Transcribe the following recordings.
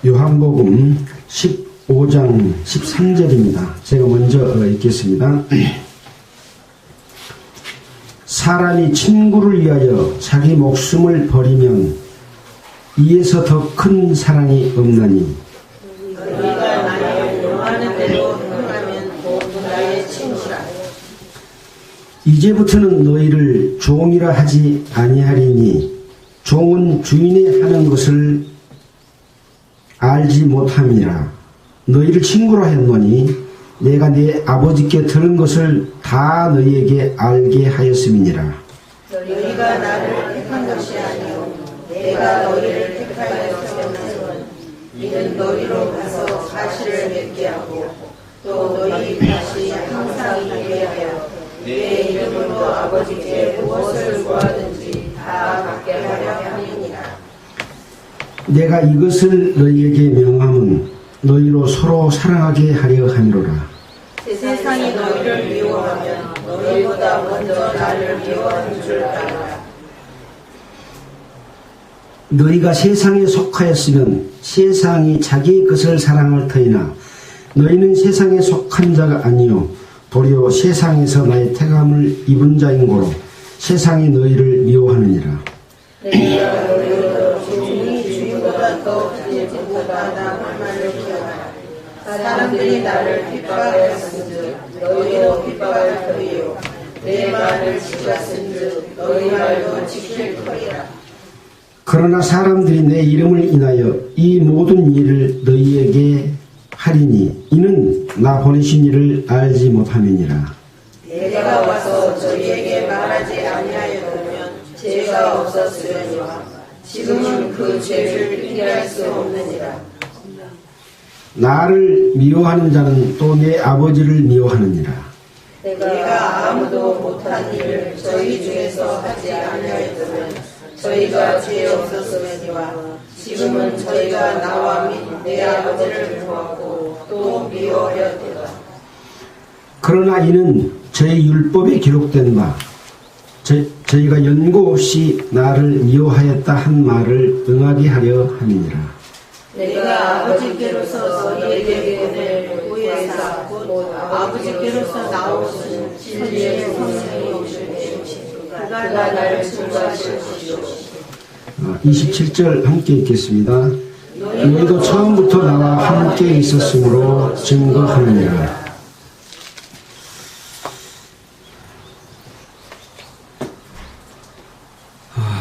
요한복음 15장 13절입니다. 제가 먼저 읽겠습니다. 사람이 친구를 위하여 자기 목숨을 버리면 이에서 더 큰 사랑이 없나니 너희가 나를 용하는 대로 행하면 곧 나의 친구라. 이제부터는 너희를 종이라 하지 아니하리니 종은 주인의 하는 것을 알지 못함이라. 너희를 친구라 했노니 내가 내 아버지께 들은 것을 다 너희에게 알게 하였음이니라. 너희가 나를 택한 것이 아니오 내가 너희를 택하였음은 이는 너희로 가서 사실을 맺게 하고 또 너희 다시 항상 있게 하여 내 이름으로 아버지께 무엇을 구하든지 다 받게 하려 함이니라. 내가 이것을 너희에게 명함은 너희로 서로 사랑하게 하려 함이로라. 세상이 너희를 미워하면 너희보다 먼저 나를 미워하는 줄 알아라. 너희가 세상에 속하였으면 세상이 자기의 것을 사랑할 터이나 너희는 세상에 속한 자가 아니요 도리어 세상에서 나의 택함을 입은 자인 고로 세상이 너희를 미워하느니라. 내가 너희로 종이 주인보다 더 못하다 말을 기억하라. 사람들이 나를 핍박하였은즉 너희도 핍박할 터이요 내 말을 지켰은즉 너희 말도 지킬 터이라. 그러나 사람들이 내 이름을 인하여 이 모든 일을 너희에게 하리니 이는 나 보내신 이를 알지 못함이니라. 내가 와서 저희에게 말하지 아니하였다면 죄가 없었으려니와 지금은 그 죄를 피할 수 없느니라. 나를 미워하는 자는 또 내 아버지를 미워하느니라. 내가 아무도 못한 일을 저희 중에서 하지 아니하였다면 저희가 죄 없었으려니와 지금은 저희가 나와 및 내 아버지를 미워하고 또 미워하였도다. 그러나 이는 저희 율법에 기록된 바 저희가 연고 없이 나를 미워하였다 한 말을 응하게 하려 함이니라. 내가 아버지께로서 너희에게 보낼 보혜사 곧 아버지께로서 나오신 진리의 성령이 오실 때 그가 나를 증거하실 것이요. 27절 함께 읽겠습니다. 너희도 처음부터 나와 함께 있었으므로 증거하느니라.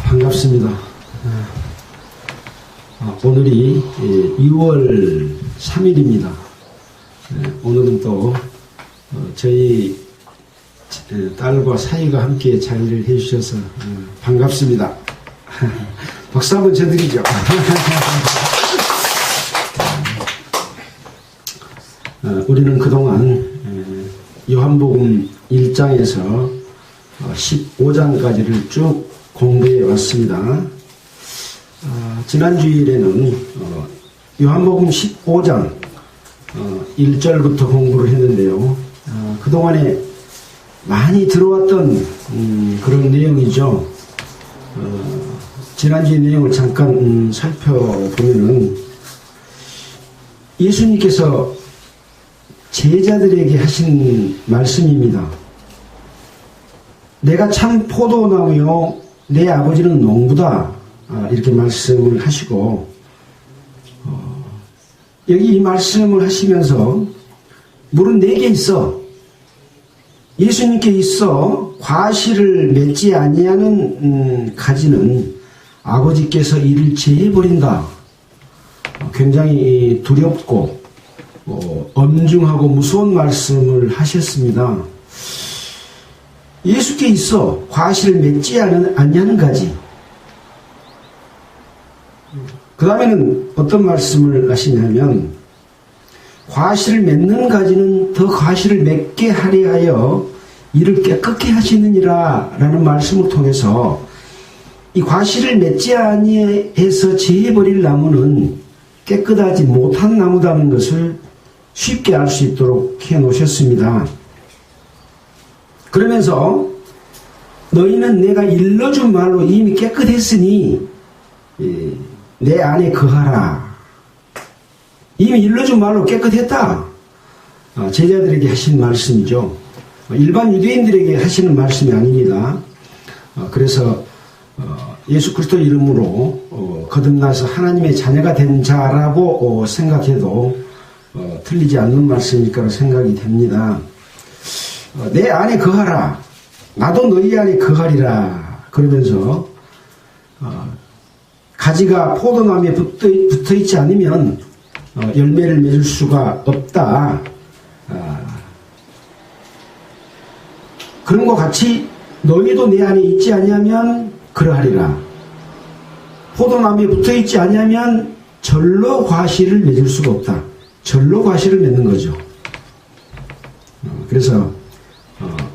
반갑습니다. 오늘이 6월 3일입니다. 오늘은 또 저희 딸과 사이가 함께 자리를 해주셔서 반갑습니다. 박수 한번 쳐드리죠. 우리는 그동안 요한복음 1장에서 15장까지를 쭉 공부해 왔습니다. 지난 주일에는 요한복음 15장 1절부터 공부를 했는데요. 그동안에 많이 들어왔던 그런 내용이죠. 지난주의 내용을 잠깐 살펴보면은 예수님께서 제자들에게 하신 말씀입니다. 내가 참 포도나무요 내 아버지는 농부다. 이렇게 말씀을 하시고 여기 이 말씀을 하시면서 물은 내게 있어. 예수님께 있어 과실을 맺지 아니하는 가지는 아버지께서 이를 제해버린다. 굉장히 두렵고 엄중하고 무서운 말씀을 하셨습니다. 예수께 있어 과실을 맺지 아니하는 가지. 그 다음에는 어떤 말씀을 하시냐면 과실을 맺는 가지는 더 과실을 맺게 하려 하여 이를 깨끗게 하시느니라 라는 말씀을 통해서 이 과실을 맺지 아니해서 제해버릴 나무는 깨끗하지 못한 나무다는 것을 쉽게 알 수 있도록 해놓으셨습니다. 그러면서 너희는 내가 일러준 말로 이미 깨끗했으니 내 안에 거하라. 이미 일러준 말로 깨끗했다. 제자들에게 하신 말씀이죠. 일반 유대인들에게 하시는 말씀이 아닙니다. 그래서 예수 그리스도 이름으로 거듭나서 하나님의 자녀가 된 자라고 생각해도 틀리지 않는 말씀일 거라 생각이 됩니다. 내 안에 거하라. 나도 너희 안에 거하리라. 그러면서 가지가 포도나무에 붙어있지 않으면 열매를 맺을 수가 없다. 그런 것 같이 너희도 내 안에 있지 아니하면 그러하리라. 포도나무에 붙어있지 아니하면 절로 과실을 맺을 수가 없다. 절로 과실을 맺는 거죠. 그래서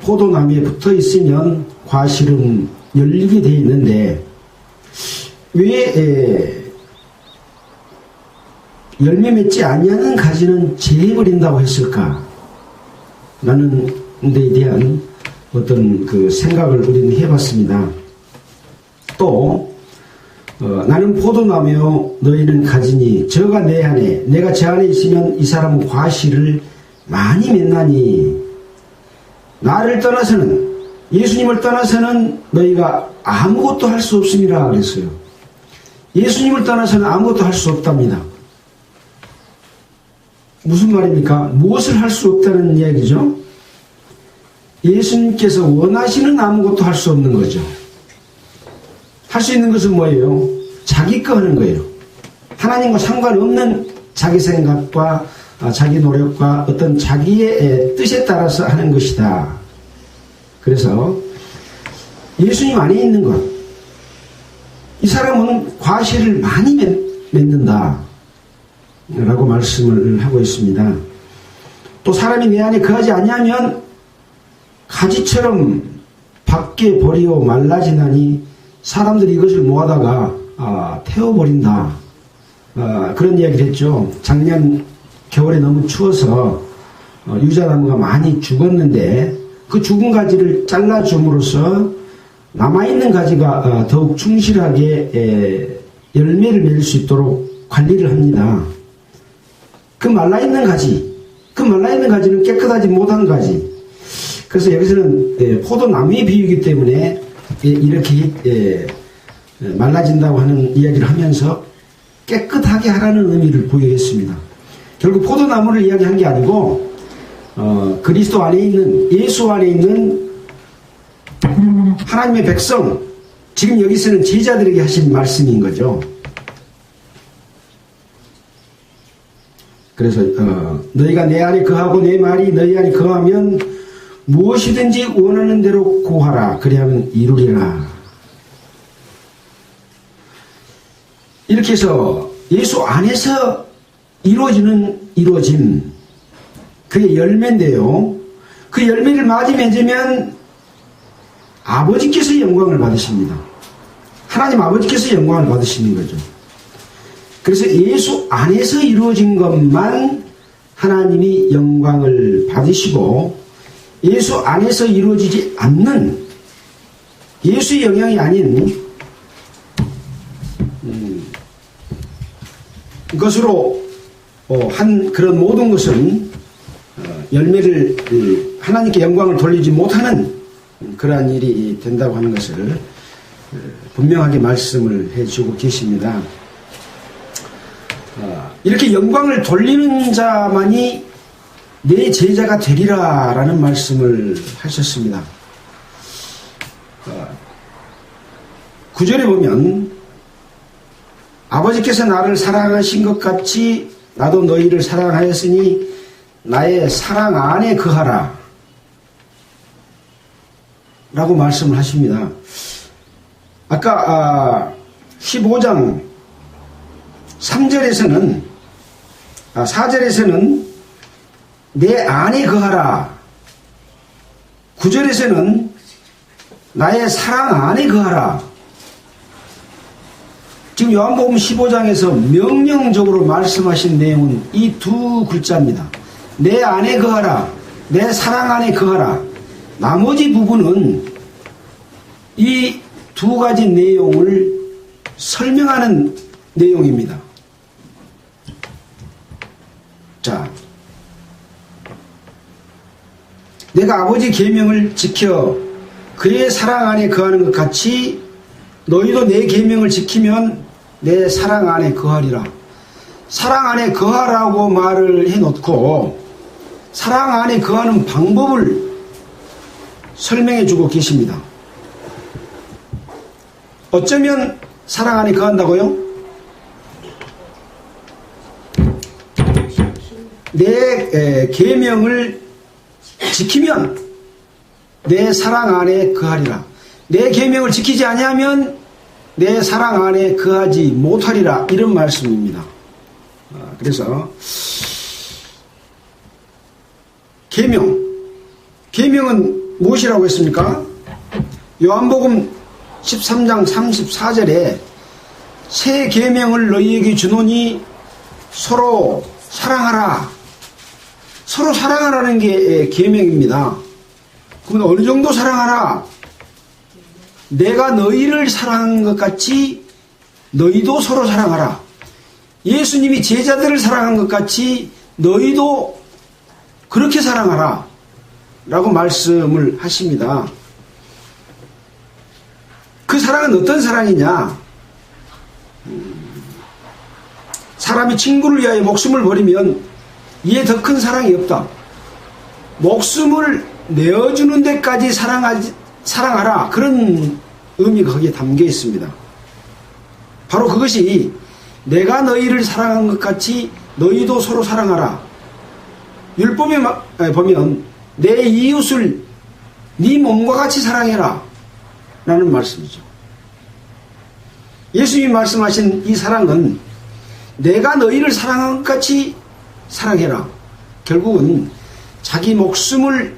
포도나무에 붙어있으면 과실은 열리게 되어 있는데 왜 열매 맺지 아니하는 가지는 제해버린다고 했을까? 라는 데 대한 어떤 그 생각을 우리는 해봤습니다. 또 나는 포도나무요 너희는 가지니 저가 내 안에 내가 저 안에 있으면 이 사람은 과실을 많이 맺나니 나를 떠나서는 예수님을 떠나서는 너희가 아무것도 할 수 없음이라 그랬어요. 예수님을 떠나서는 아무것도 할 수 없답니다. 무슨 말입니까? 무엇을 할 수 없다는 이야기죠? 예수님께서 원하시는 아무것도 할 수 없는 거죠. 할 수 있는 것은 뭐예요? 자기 거 하는 거예요. 하나님과 상관없는 자기 생각과 자기 노력과 어떤 자기의 뜻에 따라서 하는 것이다. 그래서 예수님 안에 있는 것, 이 사람은 과실을 많이 맺는다 라고 말씀을 하고 있습니다. 또 사람이 내 안에 거하지 아니하면 가지처럼 밖에 버리고 말라지나니 사람들이 이것을 모아다가 태워버린다. 그런 이야기를 했죠. 작년 겨울에 너무 추워서 유자나무가 많이 죽었는데 그 죽은 가지를 잘라줌으로써 남아있는 가지가 더욱 충실하게 열매를 맺을 수 있도록 관리를 합니다. 그 말라있는 가지는 깨끗하지 못한 가지. 그래서 여기서는 포도나무의 비유이기 때문에 이렇게 말라진다고 하는 이야기를 하면서 깨끗하게 하라는 의미를 부여했습니다. 결국 포도나무를 이야기한 게 아니고 그리스도 안에 있는 예수 안에 있는 하나님의 백성, 지금 여기서는 제자들에게 하신 말씀인 거죠. 그래서 너희가 내 안에 거하고 내 말이 너희 안에 거하면 무엇이든지 원하는 대로 구하라. 그리하면 이루리라. 이렇게 해서 예수 안에서 이루어짐, 그게 열매인데요. 그 열매를 많이 맺으면 아버지께서 영광을 받으십니다. 하나님 아버지께서 영광을 받으시는 거죠. 그래서 예수 안에서 이루어진 것만 하나님이 영광을 받으시고 예수 안에서 이루어지지 않는 예수의 영향이 아닌 것으로 한 그런 모든 것은 열매를 하나님께 영광을 돌리지 못하는 그러한 일이 된다고 하는 것을 분명하게 말씀을 해주고 계십니다. 이렇게 영광을 돌리는 자만이 내 제자가 되리라 라는 말씀을 하셨습니다. 9절에 보면 아버지께서 나를 사랑하신 것 같이 나도 너희를 사랑하였으니 나의 사랑 안에 거하라 라고 말씀을 하십니다. 아까 15장 3절에서는 4절에서는 내 안에 거하라. 9절에서는 나의 사랑 안에 거하라. 지금 요한복음 15장에서 명령적으로 말씀하신 내용은 이 두 글자입니다. 내 안에 거하라. 내 사랑 안에 거하라. 나머지 부분은 이 두 가지 내용을 설명하는 내용입니다. 내가 아버지 계명을 지켜 그의 사랑 안에 거하는 것 같이 너희도 내 계명을 지키면 내 사랑 안에 거하리라. 사랑 안에 거하라고 말을 해놓고 사랑 안에 거하는 방법을 설명해 주고 계십니다. 어쩌면 사랑 안에 거한다고요? 내 계명을 지키면 내 사랑 안에 거하리라. 내 계명을 지키지 아니하면 내 사랑 안에 거하지 못하리라. 이런 말씀입니다. 그래서 계명은 무엇이라고 했습니까? 요한복음 13장 34절에 새 계명을 너희에게 주노니 서로 사랑하라. 서로 사랑하라는 게 계명입니다. 그러면 어느 정도 사랑하라? 내가 너희를 사랑한 것 같이 너희도 서로 사랑하라. 예수님이 제자들을 사랑한 것 같이 너희도 그렇게 사랑하라 라고 말씀을 하십니다. 그 사랑은 어떤 사랑이냐? 사람이 친구를 위하여 목숨을 버리면 이에 더 큰 사랑이 없다. 목숨을 내어주는 데까지 사랑하라. 그런 의미가 거기에 담겨 있습니다. 바로 그것이 내가 너희를 사랑한 것 같이 너희도 서로 사랑하라. 율법에 보면 내 이웃을 네 몸과 같이 사랑해라 라는 말씀이죠. 예수님이 말씀하신 이 사랑은 내가 너희를 사랑한 것 같이 사랑해라. 결국은 자기 목숨을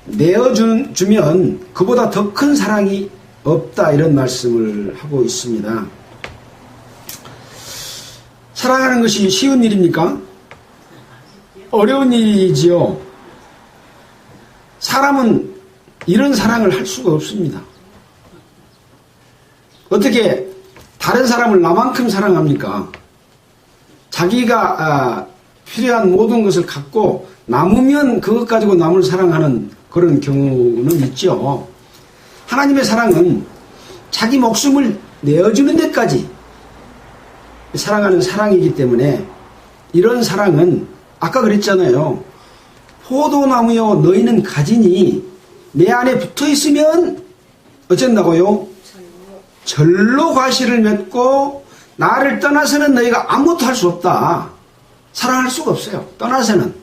내어주면 그보다 더 큰 사랑이 없다, 이런 말씀을 하고 있습니다. 사랑하는 것이 쉬운 일입니까? 어려운 일이지요. 사람은 이런 사랑을 할 수가 없습니다. 어떻게 다른 사람을 나만큼 사랑합니까? 자기가 필요한 모든 것을 갖고 남으면 그것 가지고 남을 사랑하는 그런 경우는 있죠. 하나님의 사랑은 자기 목숨을 내어주는 데까지 사랑하는 사랑이기 때문에 이런 사랑은 아까 그랬잖아요. 포도나무여 너희는 가지니 내 안에 붙어 있으면 어쩐다고요? 절로 과실을 맺고 나를 떠나서는 너희가 아무것도 할 수 없다. 사랑할 수가 없어요. 떠나서는.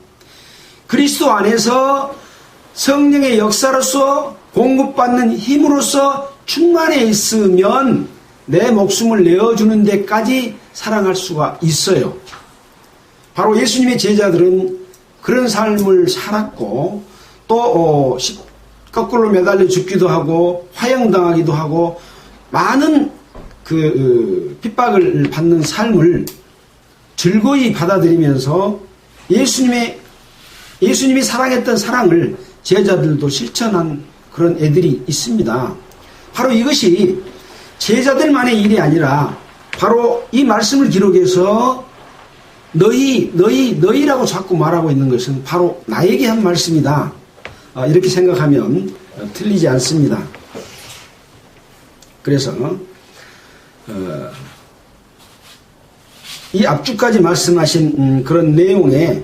그리스도 안에서 성령의 역사로서 공급받는 힘으로써 충만해 있으면 내 목숨을 내어주는 데까지 사랑할 수가 있어요. 바로 예수님의 제자들은 그런 삶을 살았고 또 거꾸로 매달려 죽기도 하고 화형당하기도 하고 많은 핍박을 받는 삶을 즐거이 받아들이면서 예수님이 사랑했던 사랑을 제자들도 실천한 그런 애들이 있습니다. 바로 이것이 제자들만의 일이 아니라 바로 이 말씀을 기록해서 너희라고 자꾸 말하고 있는 것은 바로 나에게 한 말씀이다. 이렇게 생각하면 틀리지 않습니다. 그래서 이 앞주까지 말씀하신 그런 내용에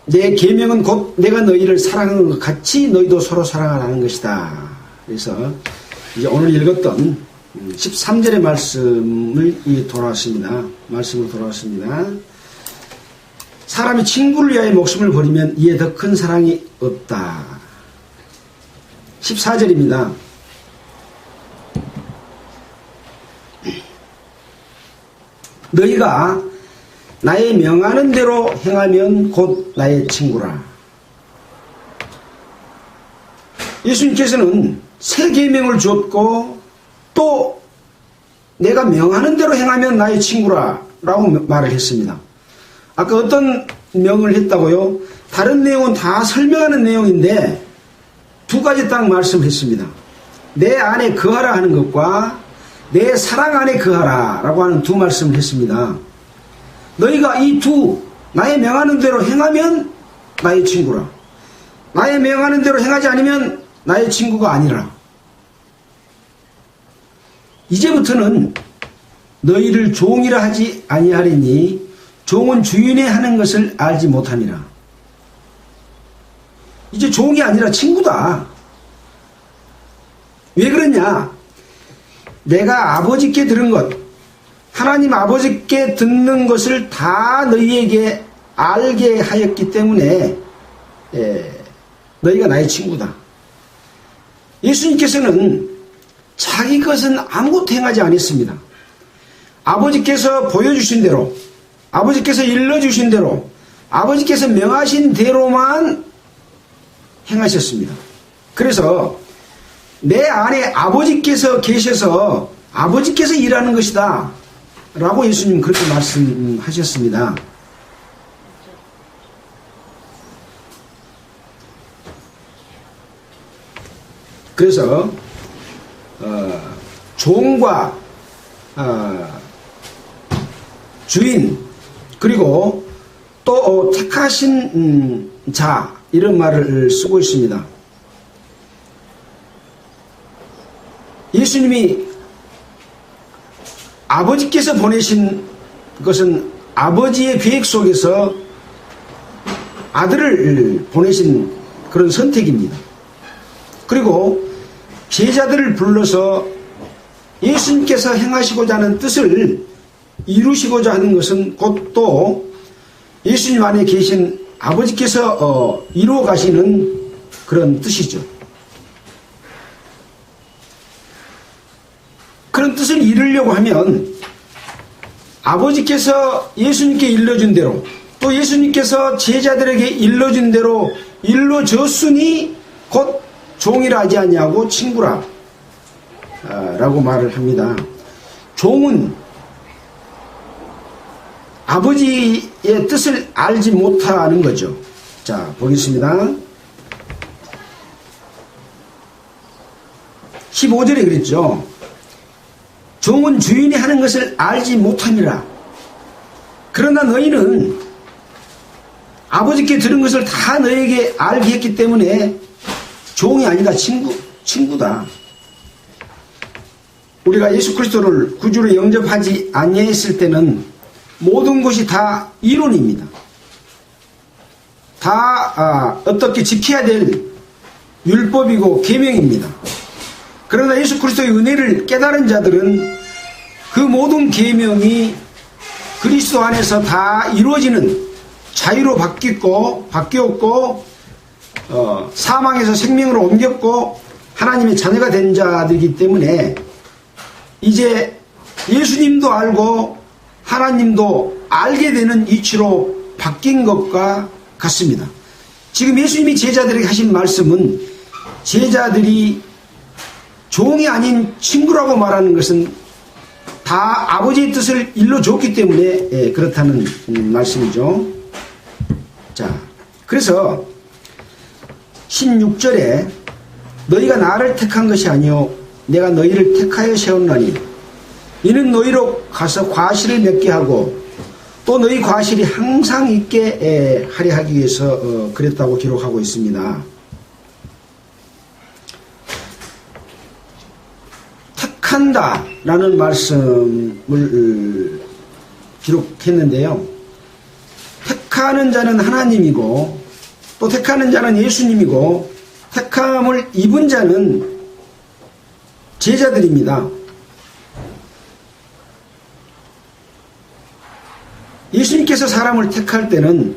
내 계명은 곧 내가 너희를 사랑하는 것 같이 너희도 서로 사랑하라는 것이다. 그래서 이제 오늘 읽었던 13절의 말씀을 말씀으로 돌아왔습니다. 사람이 친구를 위하여 목숨을 버리면 이에 더 큰 사랑이 없다. 14절입니다. 너희가 나의 명하는 대로 행하면 곧 나의 친구라. 예수님께서는 새 계명을 주었고 또 내가 명하는 대로 행하면 나의 친구라 라고 말을 했습니다. 아까 어떤 명을 했다고요? 다른 내용은 다 설명하는 내용인데 두 가지 딱 말씀했습니다. 내 안에 거하라 하는 것과 내 사랑 안에 거하라 라고 하는 두 말씀을 했습니다. 너희가 이 나의 명하는 대로 행하면 나의 친구라. 나의 명하는 대로 행하지 않으면 나의 친구가 아니라. 이제부터는 너희를 종이라 하지 아니하리니 종은 주인의 하는 것을 알지 못하니라. 이제 종이 아니라 친구다. 왜 그러냐? 내가 아버지께 들은 것, 하나님 아버지께 듣는 것을 다 너희에게 알게 하였기 때문에 너희가 나의 친구다. 예수님께서는 자기 것은 아무것도 행하지 않았습니다. 아버지께서 보여주신 대로, 아버지께서 일러주신 대로, 아버지께서 명하신 대로만 행하셨습니다. 그래서 내 안에 아버지께서 계셔서 아버지께서 일하는 것이다 라고 예수님 그렇게 말씀하셨습니다. 그래서 종과 주인 그리고 또 택하신 자 이런 말을 쓰고 있습니다. 예수님이 아버지께서 보내신 것은 아버지의 계획 속에서 아들을 보내신 그런 선택입니다. 그리고 제자들을 불러서 예수님께서 행하시고자 하는 뜻을 이루시고자 하는 것은 곧 또 예수님 안에 계신 아버지께서 이루어 가시는 그런 뜻이죠. 그런 뜻을 이루려고 하면 아버지께서 예수님께 일러준 대로 또 예수님께서 제자들에게 일러준 대로 일러줬으니 곧 종이라 하지 아니하고 친구라 라고 말을 합니다. 종은 아버지의 뜻을 알지 못하는 거죠. 자, 보겠습니다. 15절에 그랬죠. 종은 주인이 하는 것을 알지 못하니라. 그러나 너희는 아버지께 들은 것을 다 너에게 알게 했기 때문에 종이 아니다 친구다. 우리가 예수 그리스도를 구주로 영접하지 아니했을 때는 모든 것이 다 이론입니다. 다 어떻게 지켜야 될 율법이고 계명입니다. 그러나 예수 그리스도의 은혜를 깨달은 자들은 그 모든 계명이 그리스도 안에서 다 이루어지는 자유로 바뀌었고 사망에서 생명으로 옮겼고 하나님의 자녀가 된 자들이기 때문에 이제 예수님도 알고 하나님도 알게 되는 이치로 바뀐 것과 같습니다. 지금 예수님이 제자들에게 하신 말씀은 제자들이 종이 아닌 친구라고 말하는 것은 다 아버지의 뜻을 일러줬기 때문에 그렇다는 말씀이죠. 자, 그래서 16절에 너희가 나를 택한 것이 아니요 내가 너희를 택하여 세웠나니 이는 너희로 가서 과실을 맺게 하고 또 너희 과실이 항상 있게 하려 하기 위해서 그랬다고 기록하고 있습니다. 택한다 라는 말씀을 기록했는데요. 택하는 자는 하나님이고 또 택하는 자는 예수님이고 택함을 입은 자는 제자들입니다. 예수님께서 사람을 택할 때는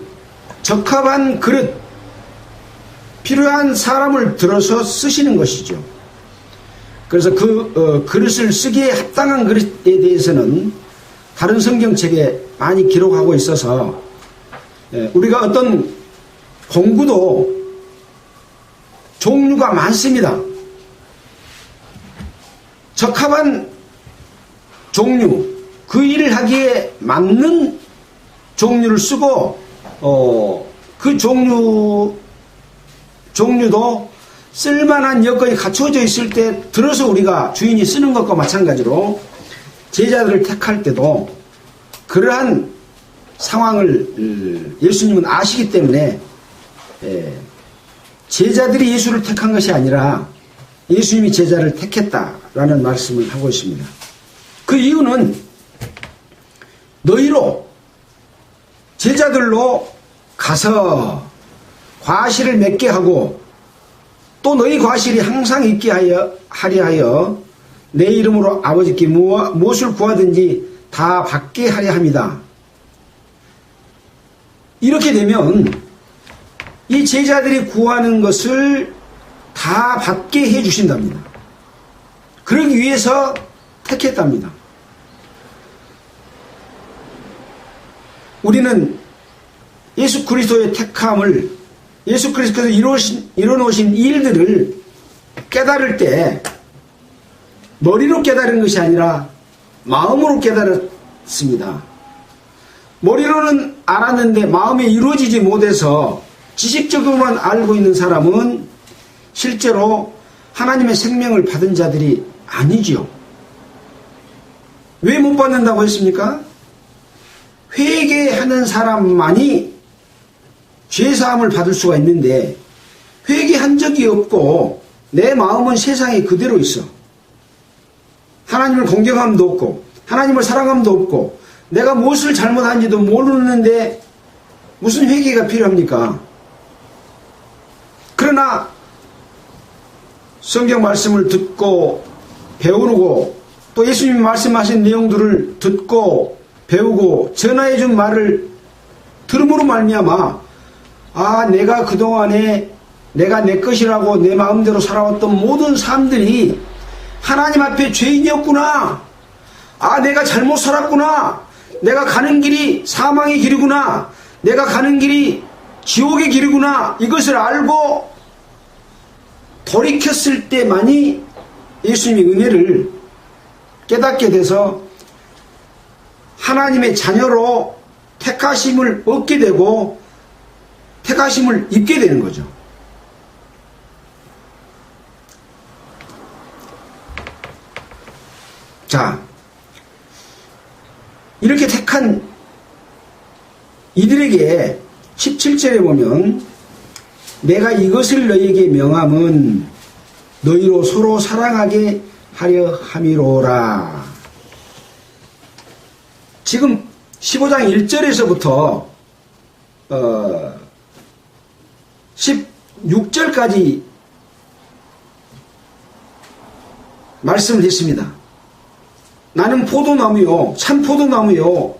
적합한 그릇, 필요한 사람을 들어서 쓰시는 것이죠. 그래서 그 그릇을 쓰기에 합당한 그릇에 대해서는 다른 성경책에 많이 기록하고 있어서 우리가 어떤 공구도 종류가 많습니다. 적합한 종류, 그 일을 하기에 맞는 종류를 쓰고 그 종류도 쓸만한 여건이 갖춰져 있을 때 들어서 우리가 주인이 쓰는 것과 마찬가지로 제자들을 택할 때도 그러한 상황을 예수님은 아시기 때문에 제자들이 예수를 택한 것이 아니라 예수님이 제자를 택했다라는 말씀을 하고 있습니다. 그 이유는 너희로 제자들로 가서 과실을 맺게 하고 또 너희 과실이 항상 있게 하려 하여 내 이름으로 아버지께 무엇을 구하든지 다 받게 하려 합니다. 이렇게 되면 이 제자들이 구하는 것을 다 받게 해주신답니다. 그러기 위해서 택했답니다. 우리는 예수 그리스도의 택함을, 예수 그리스도께서 이뤄놓으신 일들을 깨달을 때 머리로 깨달은 것이 아니라 마음으로 깨달았습니다. 머리로는 알았는데 마음에 이루어지지 못해서 지식적으로만 알고 있는 사람은 실제로 하나님의 생명을 받은 자들이 아니지요. 왜 못 받는다고 했습니까? 회개하는 사람만이 죄사함을 받을 수가 있는데 회개한 적이 없고 내 마음은 세상에 그대로 있어. 하나님을 공경함도 없고 하나님을 사랑함도 없고 내가 무엇을 잘못한지도 모르는데 무슨 회개가 필요합니까? 그러나 성경 말씀을 듣고 배우고 또 예수님이 말씀하신 내용들을 듣고 배우고 전하해 준 말을 들음으로 말미암아 내가 그동안에 내가 내 것이라고 내 마음대로 살아왔던 모든 삶들이 하나님 앞에 죄인이었구나. 내가 잘못 살았구나. 내가 가는 길이 사망의 길이구나. 내가 가는 길이 지옥의 길이구나. 이것을 알고 돌이켰을 때만이 예수님이 은혜를 깨닫게 돼서 하나님의 자녀로 택하심을 얻게 되고 택하심을 입게 되는 거죠. 자, 이렇게 택한 이들에게 17절에 보면 내가 이것을 너희에게 명함은 너희로 서로 사랑하게 하려 함이로라. 지금 15장 1절에서부터 16절까지 말씀을 했습니다. 나는 포도나무요 참 포도나무요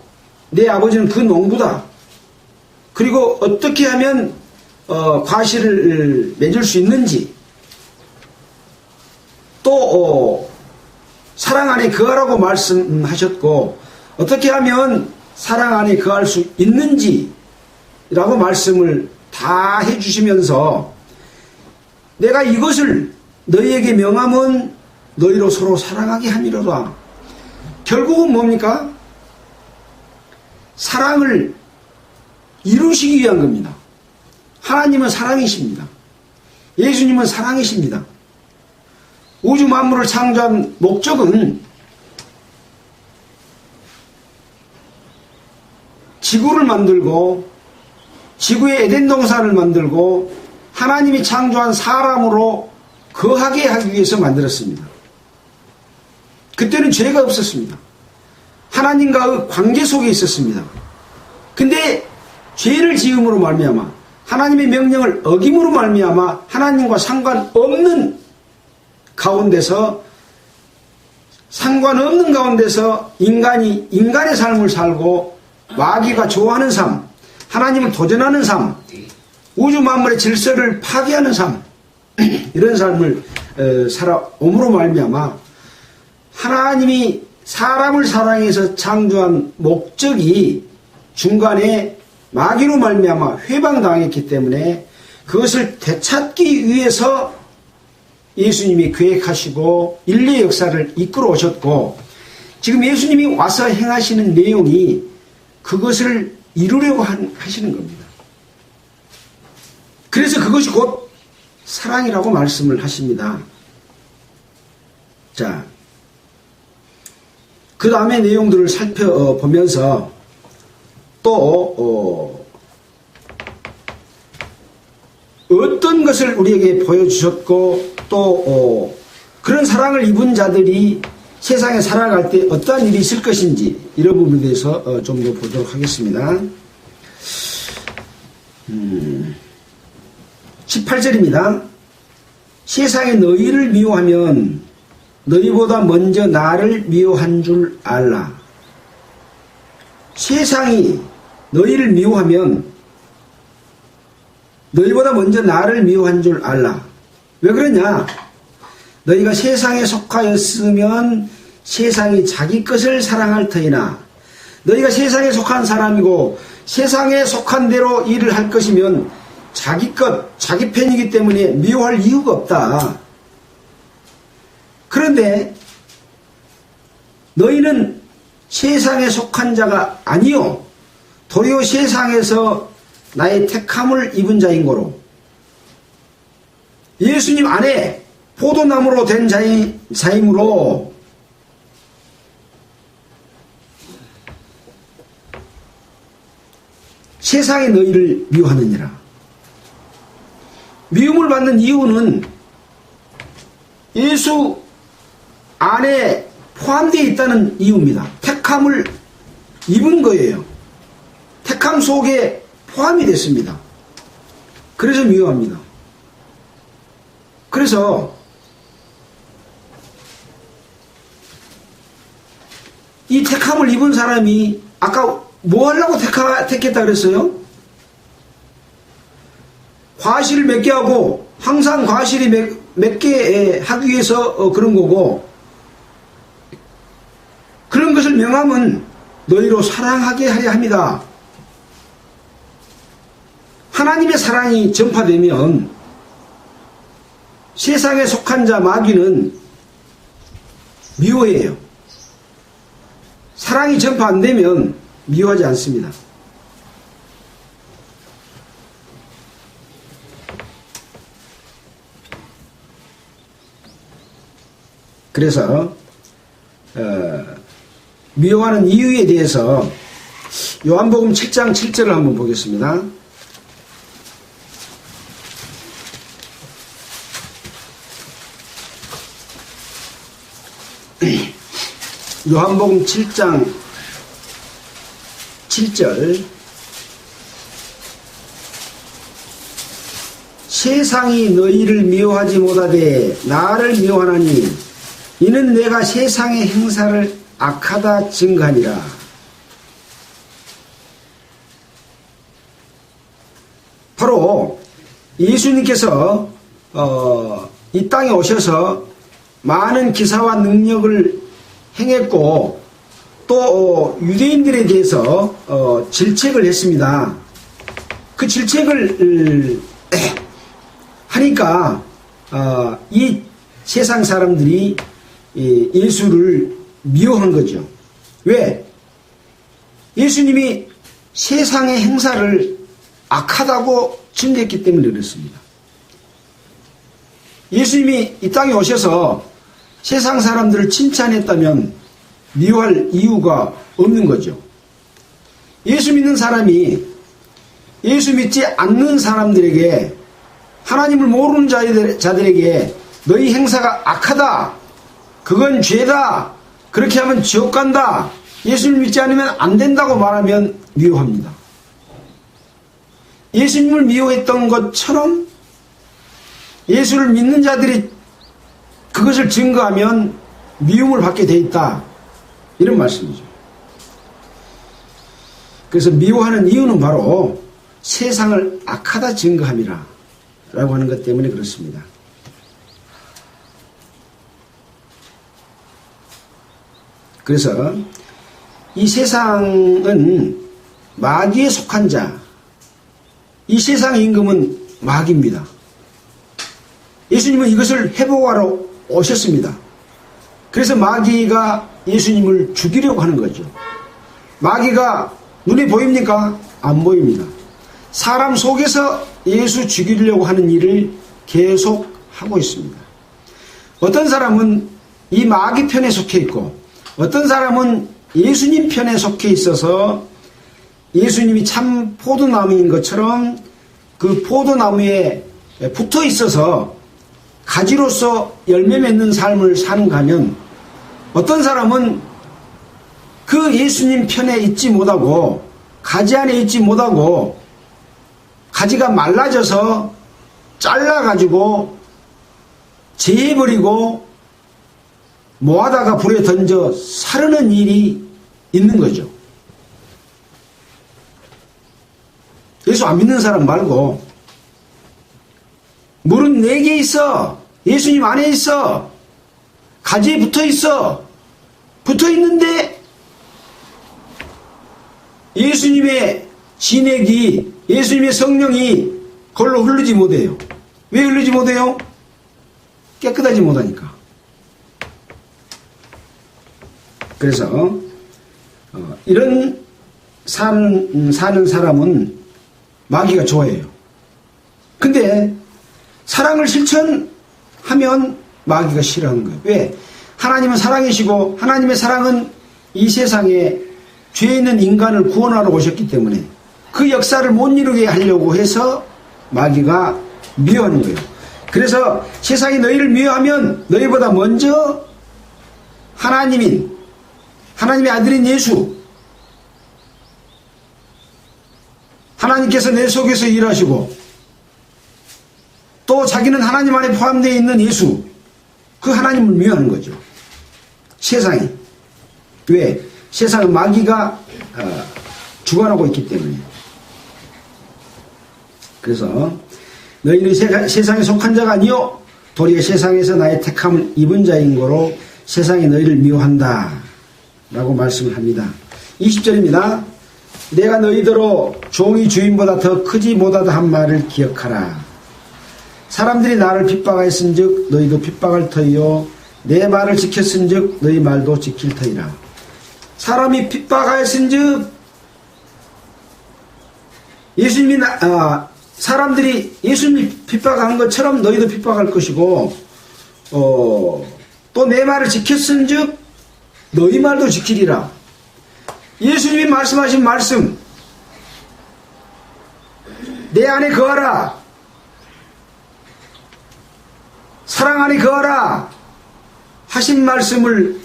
내 아버지는 그 농부다. 그리고 어떻게 하면 과실을 맺을 수 있는지 또 사랑 안에 거하라고 말씀하셨고 어떻게 하면 사랑 안에 거할 수 있는지 라고 말씀을 다 해주시면서 내가 이것을 너희에게 명함은 너희로 서로 사랑하게 함이로라. 결국은 뭡니까? 사랑을 이루시기 위한 겁니다. 하나님은 사랑이십니다. 예수님은 사랑이십니다. 우주 만물을 창조한 목적은 지구를 만들고 지구의 에덴 동산을 만들고 하나님이 창조한 사람으로 거하게 하기 위해서 만들었습니다. 그때는 죄가 없었습니다. 하나님과의 관계 속에 있었습니다. 근데 죄를 지음으로 말미암아 하나님의 명령을 어김으로 말미암아 하나님과 상관없는 가운데서 인간이 인간의 삶을 살고 마귀가 좋아하는 삶, 하나님을 도전하는 삶, 우주 만물의 질서를 파괴하는 삶, 이런 삶을 살아옴으로 말미암아 하나님이 사람을 사랑해서 창조한 목적이 중간에 마귀로 말미암아 회방당했기 때문에 그것을 되찾기 위해서 예수님이 계획하시고 인류의 역사를 이끌어 오셨고 지금 예수님이 와서 행하시는 내용이 그것을 이루려고 하시는 겁니다. 그래서 그것이 곧 사랑이라고 말씀을 하십니다. 자, 그 다음에 내용들을 살펴보면서 또 어떤 것을 우리에게 보여주셨고 또 그런 사랑을 입은 자들이 세상에 살아갈 때 어떠한 일이 있을 것인지 이런 부분에 대해서 좀 더 보도록 하겠습니다. 18절입니다. 세상에 너희를 미워하면 너희보다 먼저 나를 미워한 줄 알라. 세상이 너희를 미워하면 너희보다 먼저 나를 미워한 줄 알라. 왜 그러냐? 너희가 세상에 속하였으면 세상이 자기 것을 사랑할 터이나 너희가 세상에 속한 사람이고 세상에 속한 대로 일을 할 것이면 자기 것, 자기 편이기 때문에 미워할 이유가 없다. 그런데 너희는 세상에 속한 자가 아니요 도리어 세상에서 나의 택함을 입은 자인 거로 예수님 안에 포도나무로 된 자이므로 세상이 너희를 미워하느니라. 미움을 받는 이유는 예수 안에 포함되어 있다는 이유입니다. 택함을 입은 거예요. 택함 속에 포함이 됐습니다. 그래서 미워합니다. 그래서 이 택함을 입은 사람이 아까 뭐 하려고 택했다 그랬어요? 과실을 맺게 하고 항상 과실이 맺게 하기 위해서 그런 거고 그런 것을 명함은 너희로 사랑하게 하려 합니다. 하나님의 사랑이 전파되면 세상에 속한 자 마귀는 미워해요. 사랑이 전파 안 되면 미워하지 않습니다. 그래서 미워하는 이유에 대해서 요한복음 7장 7절을 한번 보겠습니다. 요한복음 7장 7절 세상이 너희를 미워하지 못하되 나를 미워하나니 이는 내가 세상의 행사를 악하다 증거하니라. 바로 예수님께서 이 땅에 오셔서 많은 기사와 능력을 행했고 또 유대인들에 대해서 질책을 했습니다. 그 질책을 하니까 이 세상 사람들이 예수를 미워한 거죠. 왜? 예수님이 세상의 행사를 악하다고 증거했기 때문에 그렇습니다. 예수님이 이 땅에 오셔서 세상 사람들을 칭찬했다면 미워할 이유가 없는 거죠. 예수 믿는 사람이 예수 믿지 않는 사람들에게 하나님을 모르는 자들에게 너희 행사가 악하다, 그건 죄다, 그렇게 하면 지옥 간다, 예수를 믿지 않으면 안 된다고 말하면 미워합니다. 예수님을 미워했던 것처럼 예수를 믿는 자들이 그것을 증거하면 미움을 받게 돼 있다, 이런 말씀이죠. 그래서 미워하는 이유는 바로 세상을 악하다 증거함이라 라고 하는 것 때문에 그렇습니다. 그래서 이 세상은 마귀에 속한 자, 이 세상의 임금은 마귀입니다. 예수님은 이것을 회복하러 오셨습니다. 그래서 마귀가 예수님을 죽이려고 하는 거죠. 마귀가 눈에 보입니까? 안 보입니다. 사람 속에서 예수 죽이려고 하는 일을 계속 하고 있습니다. 어떤 사람은 이 마귀 편에 속해 있고 어떤 사람은 예수님 편에 속해 있어서 예수님이 참 포도나무인 것처럼 그 포도나무에 붙어 있어서 가지로서 열매 맺는 삶을 사는가 하면, 어떤 사람은 그 예수님 편에 있지 못하고 가지 안에 있지 못하고 가지가 말라져서 잘라가지고 재버리고 모아다가 불에 던져 사르는 일이 있는 거죠. 예수 안 믿는 사람 말고, 물은 내게 있어. 예수님 안에 있어. 가지에 붙어 있어. 붙어 있는데 예수님의 진액이, 예수님의 성령이 걸로 흐르지 못해요. 왜 흐르지 못해요? 깨끗하지 못하니까. 그래서 이런 사는 사람은 마귀가 좋아해요. 근데 사랑을 실천하면 마귀가 싫어하는 거예요. 왜? 하나님은 사랑이시고 하나님의 사랑은 이 세상에 죄 있는 인간을 구원하러 오셨기 때문에 그 역사를 못 이루게 하려고 해서 마귀가 미워하는 거예요. 그래서 세상이 너희를 미워하면 너희보다 먼저 하나님의 아들인 예수, 하나님께서 내 속에서 일하시고 또 자기는 하나님 안에 포함되어 있는 예수, 그 하나님을 미워하는 거죠. 세상이. 왜? 세상은 마귀가 주관하고 있기 때문에. 그래서 너희는 세상에 속한 자가 아니요 도리어 세상에서 나의 택함을 입은 자인 거로 세상이 너희를 미워한다 라고 말씀을 합니다. 20절입니다. 내가 너희더러 종이 주인보다 더 크지 못하다 한 말을 기억하라. 사람들이 나를 핍박하였은즉 너희도 핍박할 터이요 내 말을 지켰은즉 너희 말도 지킬 터이라. 사람이 핍박하였은즉 사람들이 예수님이 핍박한 것처럼 너희도 핍박할 것이고, 또 내 말을 지켰은즉 너희 말도 지키리라. 예수님이 말씀하신 말씀, 내 안에 거하라, 사랑 안에 거하라 하신 말씀을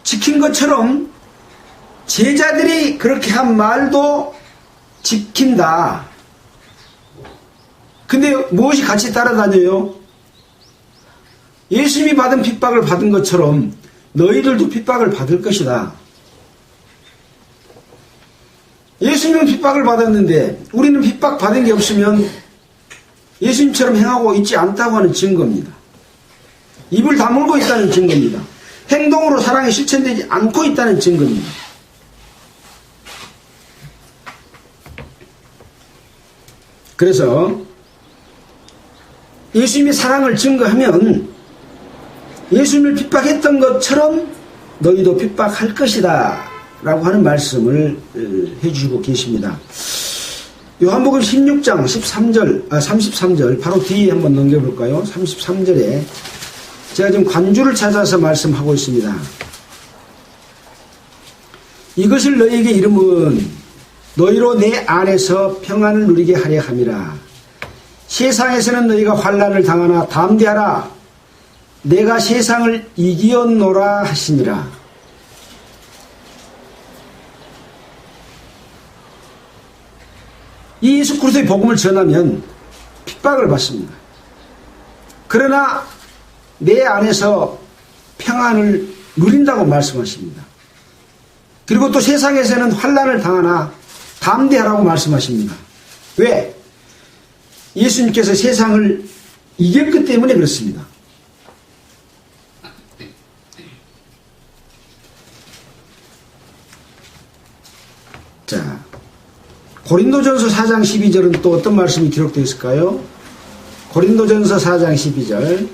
지킨 것처럼 제자들이 그렇게 한 말도 지킨다. 근데 무엇이 같이 따라다녀요? 예수님이 받은 핍박을 받은 것처럼 너희들도 핍박을 받을 것이다. 예수님은 핍박을 받았는데 우리는 핍박 받은 게 없으면 예수님처럼 행하고 있지 않다고 하는 증거입니다. 입을 다물고 있다는 증거입니다. 행동으로 사랑이 실천되지 않고 있다는 증거입니다. 그래서 예수님의 사랑을 증거하면 예수님을 핍박했던 것처럼 너희도 핍박할 것이다 라고 하는 말씀을 해주시고 계십니다. 요한복음 16장 33절 바로 뒤에 한번 넘겨볼까요? 33절에 제가 지금 관주를 찾아서 말씀하고 있습니다. 이것을 너희에게 이름은 너희로 내 안에서 평안을 누리게 하려 함이라. 세상에서는 너희가 환난을 당하나 담대하라. 내가 세상을 이기었노라 하시니라. 이 예수 그리스도의 복음을 전하면 핍박을 받습니다. 그러나 내 안에서 평안을 누린다고 말씀하십니다. 그리고 또 세상에서는 환난을 당하나 담대하라고 말씀하십니다. 왜? 예수님께서 세상을 이겼기 때문에 그렇습니다. 자, 고린도전서 4장 12절은 또 어떤 말씀이 기록되어 있을까요? 고린도전서 4장 12절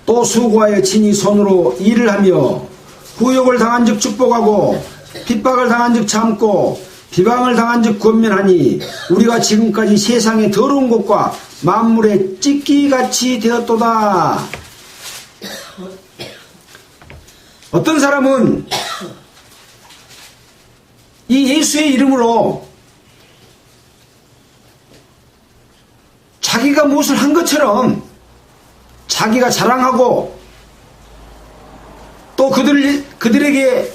또 수고하여 친히 손으로 일을 하며 후욕을 당한 즉 축복하고 핍박을 당한 즉 참고 비방을 당한 즉 권면하니 우리가 지금까지 세상의 더러운 것과 만물의 찢기같이 되었도다. 어떤 사람은 이 예수의 이름으로 자기가 무엇을 한 것처럼 자기가 자랑하고 또 그들에게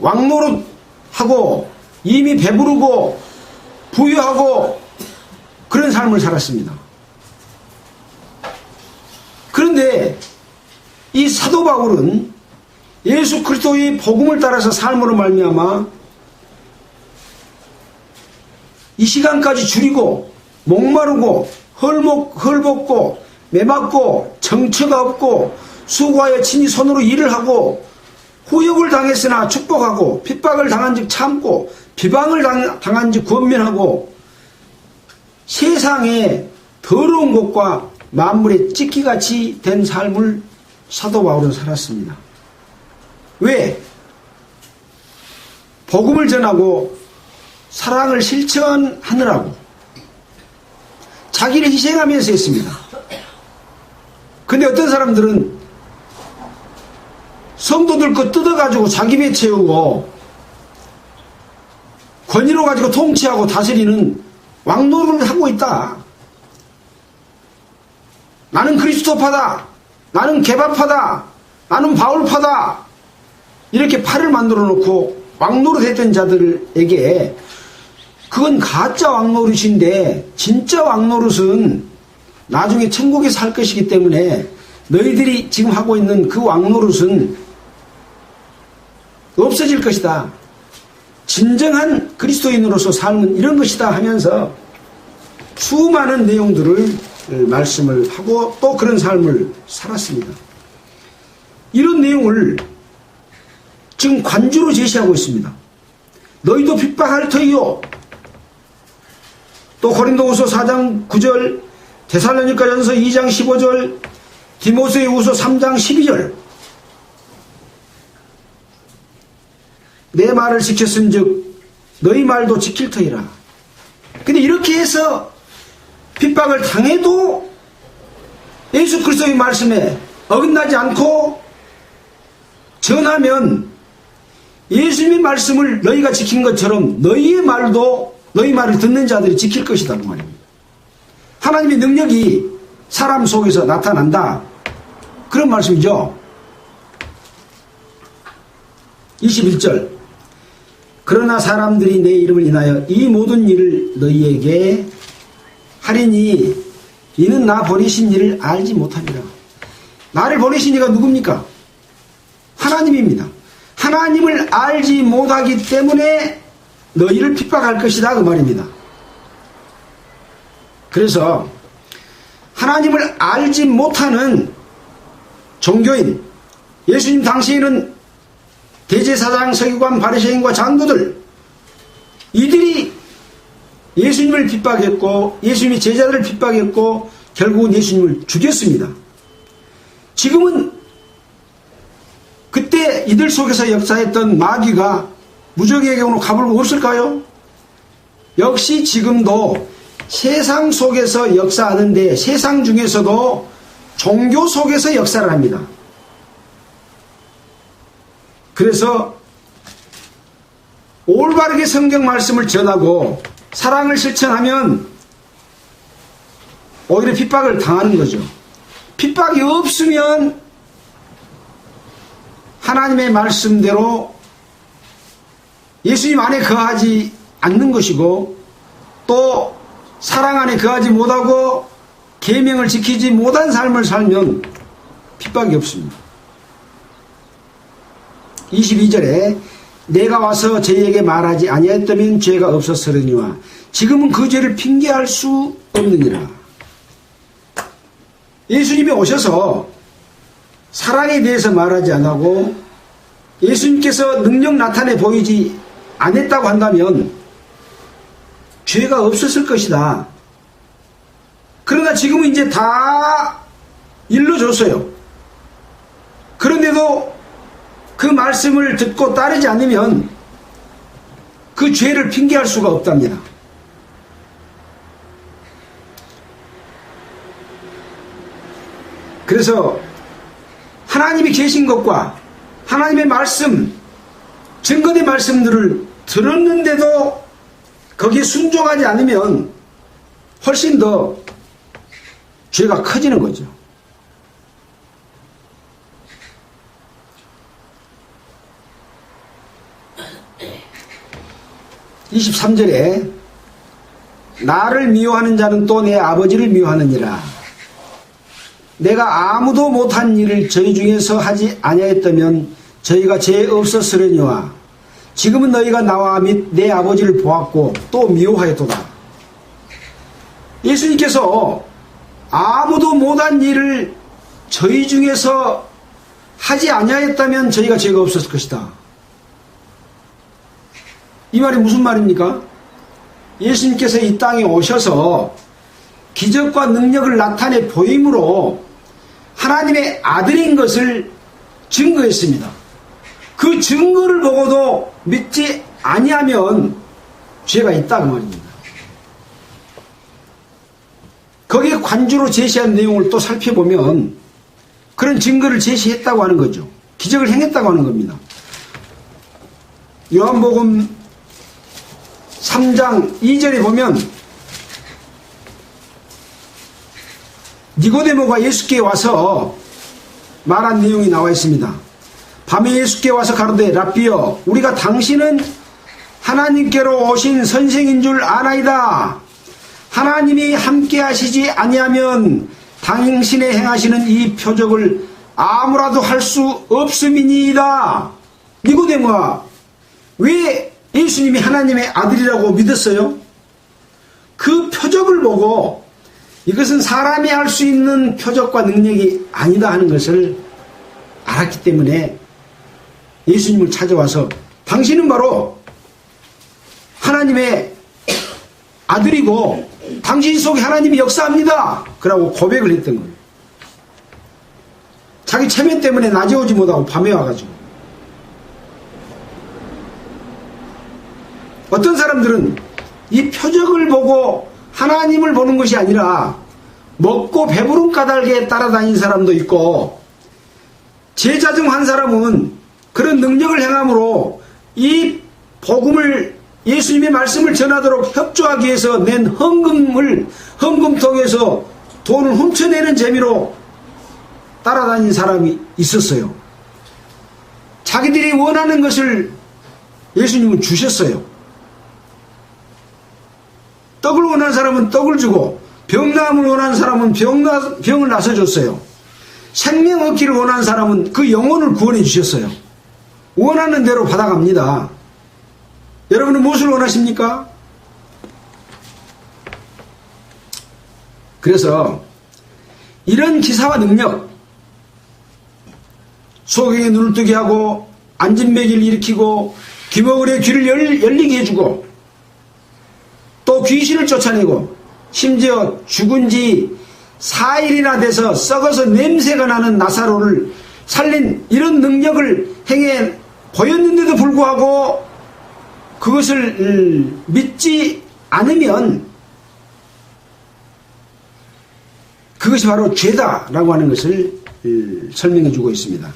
왕노릇하고 이미 배부르고 부유하고 그런 삶을 살았습니다. 그런데 이 사도 바울은 예수 그리스도의 복음을 따라서 삶으로 말미암아 이 시간까지 줄이고 목마르고 헐벗고 매맞고 정처가 없고 수고하여 친히 손으로 일을 하고 후욕을 당했으나 축복하고 핍박을 당한즉 참고 비방을 당한즉 권면하고 세상의 더러운 것과 만물의 찢기같이 된 삶을 사도 바울은 살았습니다. 왜? 복음을 전하고 사랑을 실천하느라고 자기를 희생하면서 했습니다. 근데 어떤 사람들은 성도들 거 뜯어가지고 자기 배 채우고 권위로 가지고 통치하고 다스리는 왕노릇을 하고 있다. 나는 그리스도파다. 나는 개바파다. 나는 바울파다. 이렇게 팔을 만들어 놓고 왕노릇 했던 자들에게 그건 가짜 왕노릇인데 진짜 왕노릇은 나중에 천국에 살 것이기 때문에 너희들이 지금 하고 있는 그 왕노릇은 없어질 것이다. 진정한 그리스도인으로서 삶은 이런 것이다 하면서 수많은 내용들을 말씀을 하고 또 그런 삶을 살았습니다. 이런 내용을 지금 관주로 제시하고 있습니다. 너희도 핍박할 터이요. 또 고린도후서 4장 9절, 데살로니가전서 2장 15절, 디모데후서 3장 12절. 내 말을 지켰은즉 너희 말도 지킬 터이라. 근데 이렇게 해서 핍박을 당해도 예수 그리스도의 말씀에 어긋나지 않고 전하면 예수님의 말씀을 너희가 지킨 것처럼 너희의 말도 너희 말을 듣는 자들이 지킬 것이다 그 말입니다. 하나님의 능력이 사람 속에서 나타난다. 그런 말씀이죠. 21절. 그러나 사람들이 내 이름을 인하여 이 모든 일을 너희에게 하리니 이는 나 보내신 이를 알지 못합니다. 나를 보내신 이가 누굽니까? 하나님입니다. 하나님을 알지 못하기 때문에 너희를 핍박할 것이다 그 말입니다. 그래서 하나님을 알지 못하는 종교인, 예수님 당시에는 대제사장, 서기관, 바리새인과 장로들, 이들이 예수님을 핍박했고 예수님이 제자들을 핍박했고 결국은 예수님을 죽였습니다. 지금은 그때 이들 속에서 역사했던 마귀가 무적의 경우로 가불고 없을까요? 역시 지금도 세상 속에서 역사하는데 세상 중에서도 종교 속에서 역사를 합니다. 그래서 올바르게 성경 말씀을 전하고 사랑을 실천하면 오히려 핍박을 당하는 거죠. 핍박이 없으면 하나님의 말씀대로 예수님 안에 거하지 않는 것이고 또 사랑 안에 거하지 못하고 계명을 지키지 못한 삶을 살면 핍박이 없습니다. 22절에 내가 와서 저희에게 말하지 아니하였다면 죄가 없었으려니와 지금은 그 죄를 핑계할 수 없느니라. 예수님이 오셔서 사랑에 대해서 말하지 않고 예수님께서 능력 나타내 보이지 않았다고 한다면 죄가 없었을 것이다. 그러나 지금은 이제 다 일러줬어요. 그런데도 그 말씀을 듣고 따르지 않으면 그 죄를 핑계할 수가 없답니다. 그래서 하나님이 계신 것과 하나님의 말씀, 증거된 말씀들을 들었는데도 거기에 순종하지 않으면 훨씬 더 죄가 커지는 거죠. (23절에) 나를 미워하는 자는 또 내 아버지를 미워하느니라. 내가 아무도 못한 일을 저희 중에서 하지 아니하였다면 저희가 죄 없었으려니와 지금은 너희가 나와 및 내 아버지를 보았고 또 미워하였도다. 예수님께서 아무도 못한 일을 저희 중에서 하지 아니하였다면 저희가 죄가 없었을 것이다. 이 말이 무슨 말입니까? 예수님께서 이 땅에 오셔서 기적과 능력을 나타내 보임으로 하나님의 아들인 것을 증거했습니다. 그 증거를 보고도 믿지 아니하면 죄가 있다 그 말입니다. 거기에 관주로 제시한 내용을 또 살펴보면 그런 증거를 제시했다고 하는 거죠. 기적을 행했다고 하는 겁니다. 요한복음 3장 2절에 보면 니고데모가 예수께 와서 말한 내용이 나와 있습니다. 밤에 예수께 와서 가로되 랍비여 우리가 당신은 하나님께로 오신 선생인 줄 아나이다. 하나님이 함께 하시지 아니하면 당신의 행하시는 이 표적을 아무라도 할 수 없음이니이다. 니고데모가 왜 예수님이 하나님의 아들이라고 믿었어요? 그 표적을 보고 이것은 사람이 할 수 있는 표적과 능력이 아니다 하는 것을 알았기 때문에 예수님을 찾아와서 당신은 바로 하나님의 아들이고 당신 속에 하나님이 역사합니다. 그러고 고백을 했던 거예요. 자기 체면 때문에 낮에 오지 못하고 밤에 와가지고. 어떤 사람들은 이 표적을 보고 하나님을 보는 것이 아니라 먹고 배부른 까닭에 따라다닌 사람도 있고, 제자 중 한 사람은 그런 능력을 행함으로 이 복음을 예수님의 말씀을 전하도록 협조하기 위해서 낸 헌금통에서 돈을 훔쳐내는 재미로 따라다닌 사람이 있었어요. 자기들이 원하는 것을 예수님은 주셨어요. 떡을 원하는 사람은 떡을 주고 병나음을 원하는 사람은 병을 나서줬어요. 생명 얻기를 원하는 사람은 그 영혼을 구원해 주셨어요. 원하는 대로 받아갑니다. 여러분은 무엇을 원하십니까? 그래서 이런 기사와 능력, 소경의 눈을 뜨게 하고 안진뱅이를 일으키고 귀머거리의 귀를 열리게 해주고 또 귀신을 쫓아내고 심지어 죽은 지 4일이나 돼서 썩어서 냄새가 나는 나사로를 살린 이런 능력을 행해 보였는데도 불구하고 그것을 믿지 않으면 그것이 바로 죄다라고 하는 것을 설명해 주고 있습니다.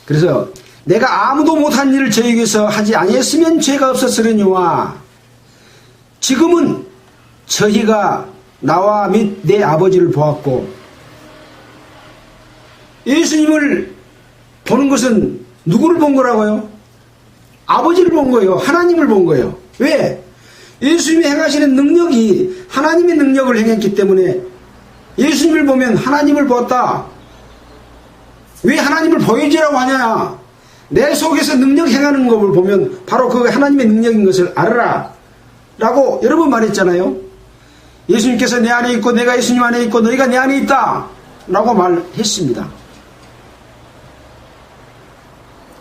그래서 내가 아무도 못한 일을 저에게서 하지 아니했으면 죄가 없었으려니와 지금은 저희가 나와 및 내 아버지를 보았고, 예수님을 보는 것은 누구를 본 거라고요? 아버지를 본 거예요. 하나님을 본 거예요. 왜? 예수님이 행하시는 능력이 하나님의 능력을 행했기 때문에 예수님을 보면 하나님을 보았다. 왜 하나님을 보여주라고 하냐? 내 속에서 능력 행하는 것을 보면 바로 그 하나님의 능력인 것을 알아라 라고 여러 번 말했잖아요. 예수님께서 내 안에 있고 내가 예수님 안에 있고 너희가 내 안에 있다 라고 말했습니다.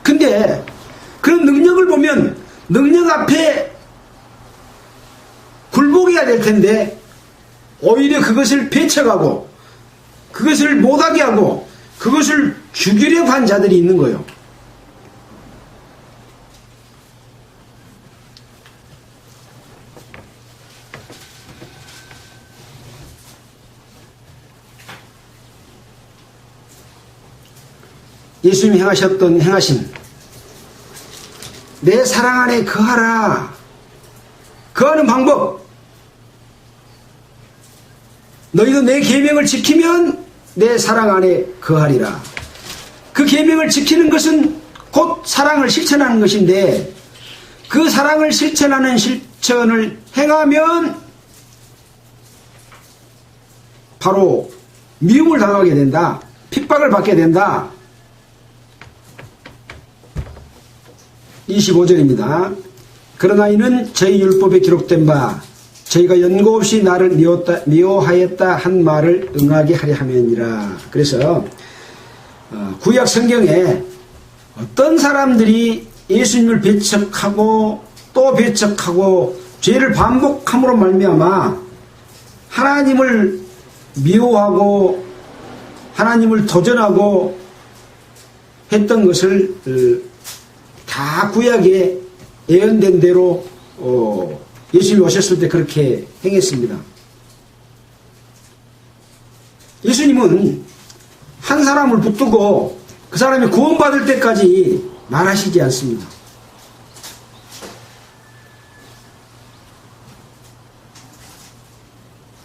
근데 그런 능력을 보면 능력 앞에 굴복해야 될 텐데 오히려 그것을 배척하고 그것을 못하게 하고 그것을 죽이려고 한 자들이 있는 거예요. 예수님이 행하셨던 행하심, 내 사랑 안에 거하라. 거하는 방법, 너희도 내 계명을 지키면 내 사랑 안에 거하리라. 그 계명을 지키는 것은 곧 사랑을 실천하는 것인데, 그 사랑을 실천하는 실천을 행하면 바로 미움을 당하게 된다. 핍박을 받게 된다. 25절입니다. 그러나 이는 저희 율법에 기록된 바 저희가 연고 없이 나를 미워하였다 한 말을 응하게 하려 함이니라. 그래서 구약 성경에 어떤 사람들이 예수님을 배척하고 또 배척하고 죄를 반복함으로 말미암아 하나님을 미워하고 하나님을 도전하고 했던 것을 다 구약에 예언된 대로 예수님이 오셨을 때 그렇게 행했습니다. 예수님은 한 사람을 붙들고 그 사람이 구원받을 때까지 말하시지 않습니다.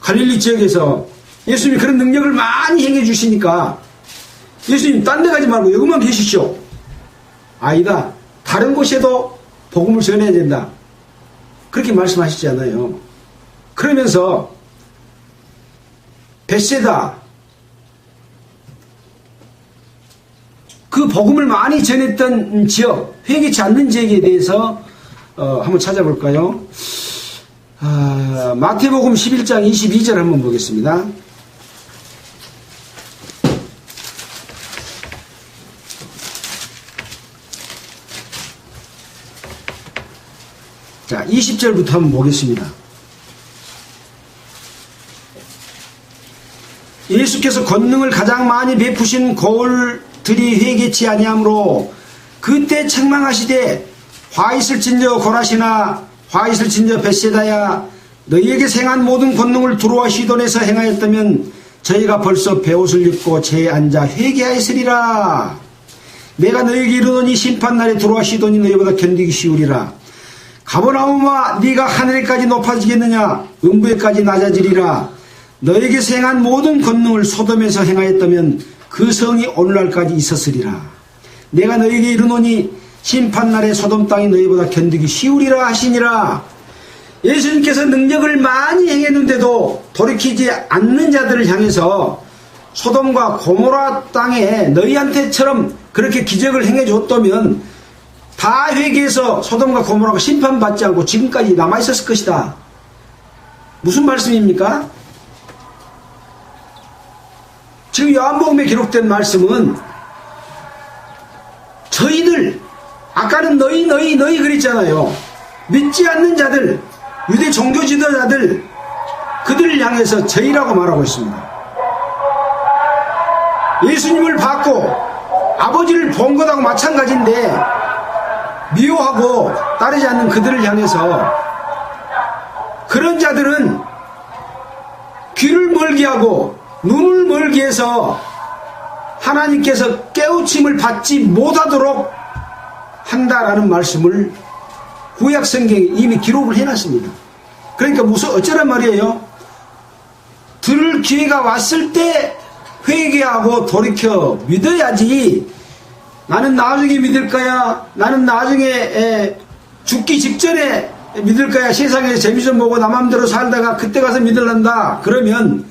갈릴리 지역에서 예수님이 그런 능력을 많이 행해 주시니까 예수님 딴 데 가지 말고 여기만 계시죠. 아니다. 다른 곳에도 복음을 전해야 된다. 그렇게 말씀하시잖아요. 그러면서 벳세다, 그 복음을 많이 전했던 지역, 회개치 않는 지역에 대해서 한번 찾아볼까요? 마태복음 11장 22절 한번 보겠습니다. 자, 20절부터 한번 보겠습니다. 예수께서 권능을 가장 많이 베푸신 거울들이 회개치 아니하므로 그때 책망하시되 화 있을진저 고라시나 화 있을진저 벳세다야 너희에게 행한 모든 권능을 두로와 시돈에서 행하였다면 저희가 벌써 베옷을 입고 제에 앉아 회개하였으리라. 내가 너희에게 이르노니 심판날에 두로와 시돈이 너희보다 견디기 쉬우리라. 가버나움아 네가 하늘에까지 높아지겠느냐 음부에까지 낮아지리라. 너에게 행한 모든 권능을 소돔에서 행하였다면 그 성이 오늘날까지 있었으리라. 내가 너에게 이르노니 심판날에 소돔 땅이 너희보다 견디기 쉬우리라 하시니라. 예수님께서 능력을 많이 행했는데도 돌이키지 않는 자들을 향해서 소돔과 고모라 땅에 너희한테처럼 그렇게 기적을 행해줬다면 다 회개해서 소돔과 고모라가 심판받지 않고 지금까지 남아있었을 것이다. 무슨 말씀입니까? 지금 요한복음에 기록된 말씀은 저희들, 아까는 너희 그랬잖아요. 믿지 않는 자들, 유대 종교 지도자들, 그들을 향해서 저희라고 말하고 있습니다. 예수님을 받고 아버지를 본 것하고 마찬가지인데 미워하고 따르지 않는 그들을 향해서 그런 자들은 귀를 멀게 하고 눈을 멀게 해서 하나님께서 깨우침을 받지 못하도록 한다라는 말씀을 구약 성경에 이미 기록을 해놨습니다. 그러니까 어쩌란 말이에요? 들을 기회가 왔을 때 회개하고 돌이켜 믿어야지. 나는 나중에 믿을 거야. 나는 나중에 죽기 직전에 믿을 거야. 세상에서 재미 좀 보고 나 맘대로 살다가 그때 가서 믿을란다. 그러면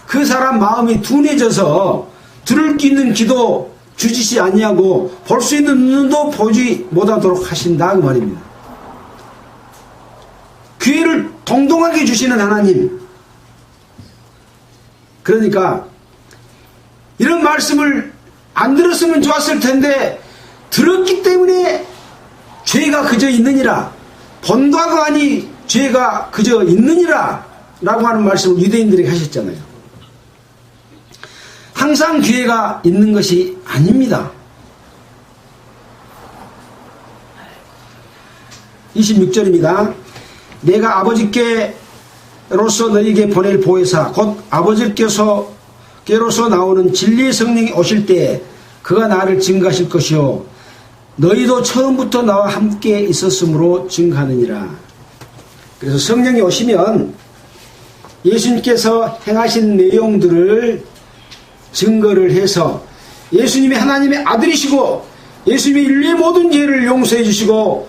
그 사람 마음이 둔해져서 들을 수 있는 귀도 주지시 아니하고 볼 수 있는 눈도 보지 못하도록 하신다 그 말입니다. 기회를 동동하게 주시는 하나님. 그러니까 이런 말씀을 안 들었으면 좋았을 텐데 들었기 때문에 죄가 그저 있느니라, 본다고 하니 죄가 그저 있느니라 라고 하는 말씀을 유대인들에게 하셨잖아요. 항상 기회가 있는 것이 아닙니다. 26절입니다. 내가 아버지께로서 너희에게 보낼 보혜사 곧 아버지께로서 나오는 진리의 성령이 오실 때 그가 나를 증거하실 것이요 너희도 처음부터 나와 함께 있었으므로 증거하느니라. 그래서 성령이 오시면 예수님께서 행하신 내용들을 증거를 해서 예수님이 하나님의 아들이시고 예수님이 인류의 모든 죄를 용서해 주시고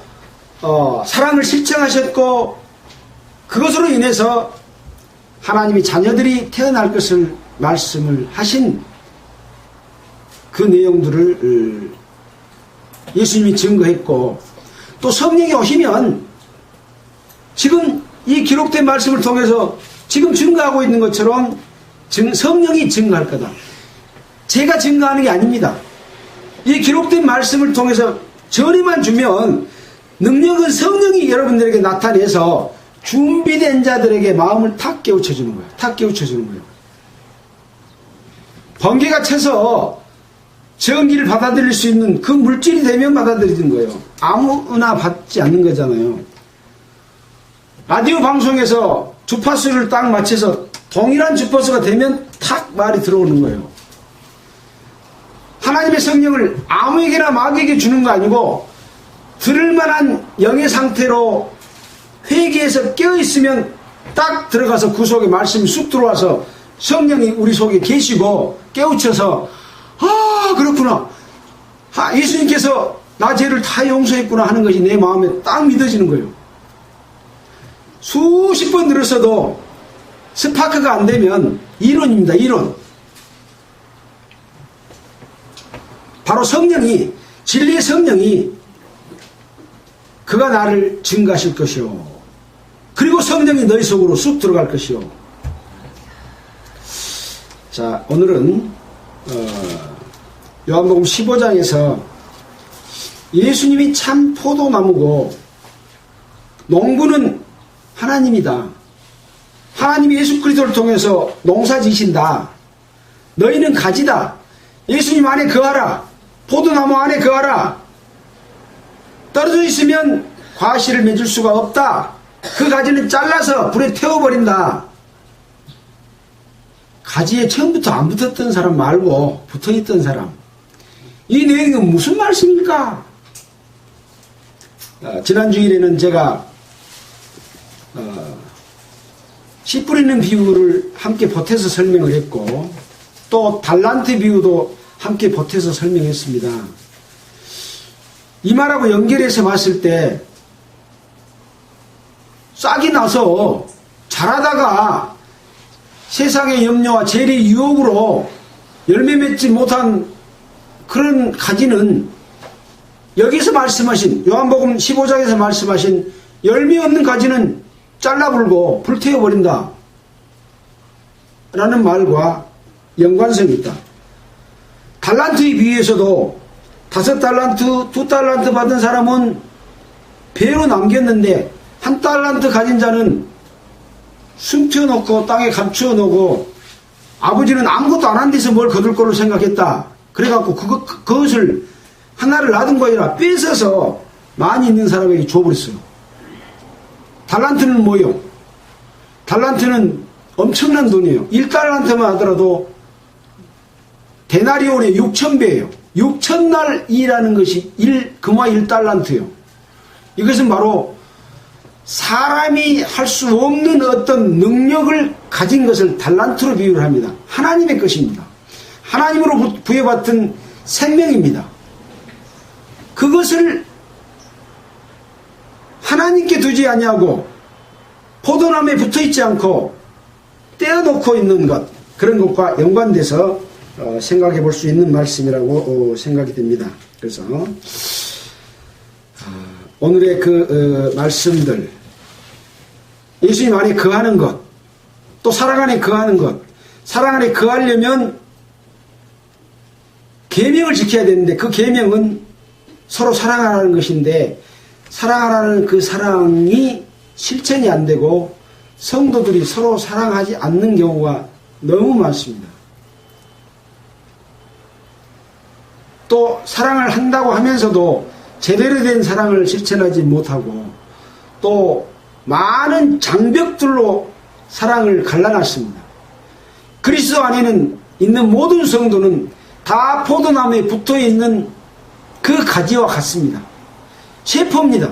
사랑을 실천하셨고 그것으로 인해서 하나님의 자녀들이 태어날 것을 말씀을 하신 그 내용들을 예수님이 증거했고 또 성령이 오시면 지금 이 기록된 말씀을 통해서 지금 증거하고 있는 것처럼 성령이 증거할 거다. 제가 증거하는 게 아닙니다. 이 기록된 말씀을 통해서 전해만 주면 능력은 성령이 여러분들에게 나타내서 준비된 자들에게 마음을 탁 깨우쳐주는 거예요. 탁 깨우쳐주는 거예요. 번개가 쳐서 전기를 받아들일 수 있는 그 물질이 되면 받아들이는 거예요. 아무나 받지 않는 거잖아요. 라디오 방송에서 주파수를 딱 맞춰서 동일한 주파수가 되면 탁 말이 들어오는 거예요. 하나님의 성령을 아무에게나 마귀에게 주는 거 아니고 들을 만한 영의 상태로 회개해서 깨어있으면 딱 들어가서 그 속에 말씀이 쑥 들어와서 성령이 우리 속에 계시고 깨우쳐서 아 그렇구나 예수님께서 나 죄를 다 용서했구나 하는 것이 내 마음에 딱 믿어지는 거예요. 수십 번 들었어도 스파크가 안 되면 이론입니다. 이론. 바로 성령이 진리의 성령이 그가 나를 증거하실 것이요 그리고 성령이 너희 속으로 쑥 들어갈 것이요. 자 오늘은 요한복음 15장에서 예수님이 참 포도나무고 농부는 하나님이다. 하나님이 예수 그리스도를 통해서 농사 지신다. 너희는 가지다. 예수님 안에 거하라. 포도나무 안에 거하라. 떨어져 있으면 과실을 맺을 수가 없다. 그 가지는 잘라서 불에 태워버린다. 가지에 처음부터 안 붙었던 사람 말고 붙어있던 사람. 이 내용은 무슨 말씀입니까? 지난 주일에는 제가 씨 뿌리는 비유를 함께 보태서 설명을 했고 또 달란트 비유도 함께 보태서 설명했습니다. 이 말하고 연결해서 봤을 때 싹이 나서 자라다가 세상의 염려와 재리의 유혹으로 열매 맺지 못한 그런 가지는 여기서 말씀하신 요한복음 15장에서 말씀하신 열매 없는 가지는 잘라불고 불태워버린다 라는 말과 연관성이 있다. 달란트의 비유에서도 5달란트, 2달란트 받은 사람은 배로 남겼는데 1달란트 가진 자는 숨겨놓고 땅에 감추어 놓고 아버지는 아무것도 안 한 데서 뭘 거둘 거로 생각했다. 그래갖고 그것을 하나를 놔둔 거 아니라 뺏어서 많이 있는 사람에게 줘버렸어요. 달란트는 뭐예요? 달란트는 엄청난 돈이에요. 1달란트만 하더라도 데나리온의 6,000배예요. 6,000날 일하는 것이 금화 1달란트예요. 이것은 바로 사람이 할 수 없는 어떤 능력을 가진 것을 달란트로 비유를 합니다. 하나님의 것입니다. 하나님으로 부여받은 생명입니다. 그것을 하나님께 두지 아니하고 포도나무에 붙어있지 않고 떼어놓고 있는 것, 그런 것과 연관돼서 생각해 볼 수 있는 말씀이라고 생각이 됩니다. 그래서 오늘의 그 말씀들, 예수님 안에 거하는 것, 또 사랑 안에 거하는 것, 사랑 안에 거하려면 계명을 지켜야 되는데 그 계명은 서로 사랑하라는 것인데 사랑하라는 그 사랑이 실천이 안 되고 성도들이 서로 사랑하지 않는 경우가 너무 많습니다. 또 사랑을 한다고 하면서도 제대로 된 사랑을 실천하지 못하고 또 많은 장벽들로 사랑을 갈라놨습니다. 그리스도 안에는 있는 모든 성도는 다 포도나무에 붙어있는 그 가지와 같습니다. 셰퍼입니다.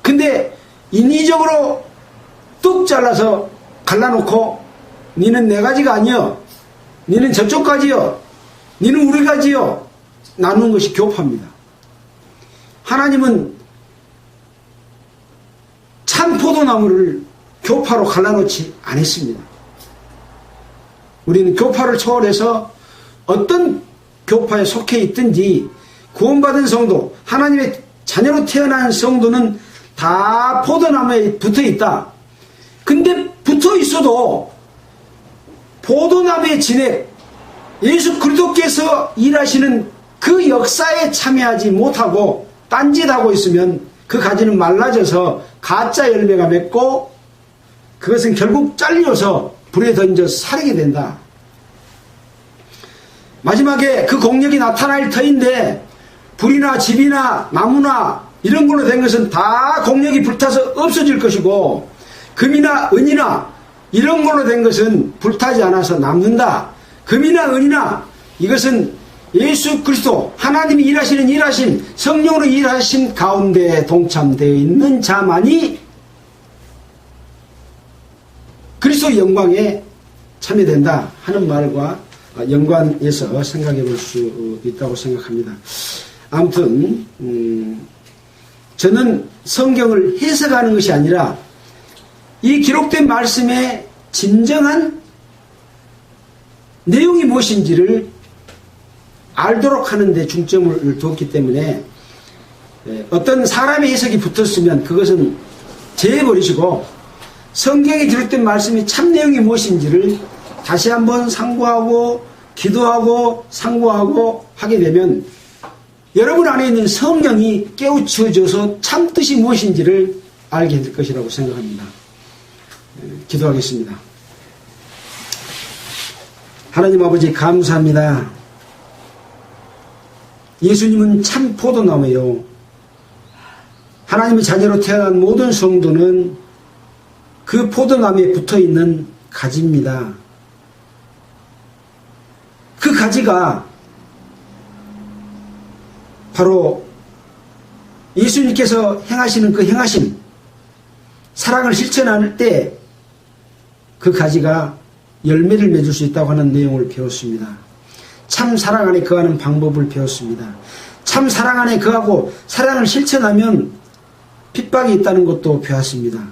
근데 인위적으로 뚝 잘라서 갈라놓고 니는 내 가지가 아니여, 니는 저쪽 가지여, 니는 우리 가지여 나누는 것이 교파입니다. 하나님은 참 포도나무를 교파로 갈라놓지 않았습니다. 우리는 교파를 초월해서 어떤 교파에 속해 있든지 구원받은 성도, 하나님의 자녀로 태어난 성도는 다 포도나무에 붙어 있다. 근데 붙어 있어도 포도나무의 진액, 예수 그리스도께서 일하시는 그 역사에 참여하지 못하고 딴짓하고 있으면 그 가지는 말라져서 가짜 열매가 맺고 그것은 결국 잘려서 불에 던져 사르게 된다. 마지막에 그 공력이 나타날 터인데 불이나 집이나 나무나 이런 걸로 된 것은 다 공력이 불타서 없어질 것이고 금이나 은이나 이런 걸로 된 것은 불타지 않아서 남는다. 금이나 은이나 이것은 예수 그리스도 하나님이 일하신 성령으로 일하신 가운데 동참되어 있는 자만이 그리스도의 영광에 참여된다 하는 말과 연관해서 생각해 볼 수 있다고 생각합니다. 아무튼 저는 성경을 해석하는 것이 아니라 이 기록된 말씀의 진정한 내용이 무엇인지를 알도록 하는 데 중점을 두었기 때문에 어떤 사람의 해석이 붙었으면 그것은 제해버리시고 성경에 기록된 말씀이 참 내용이 무엇인지를 다시 한번 상고하고 기도하고 상고하고 하게 되면 여러분 안에 있는 성령이 깨우쳐져서 참 뜻이 무엇인지를 알게 될 것이라고 생각합니다. 기도하겠습니다. 하나님 아버지 감사합니다. 예수님은 참 포도나무예요. 하나님의 자녀로 태어난 모든 성도는 그 포도나무에 붙어있는 가지입니다. 그 가지가 바로 예수님께서 행하시는 그 행하심, 사랑을 실천할 때 그 가지가 열매를 맺을 수 있다고 하는 내용을 배웠습니다. 참 사랑 안에 거하는 방법을 배웠습니다. 참 사랑 안에 거하고 사랑을 실천하면 핍박이 있다는 것도 배웠습니다.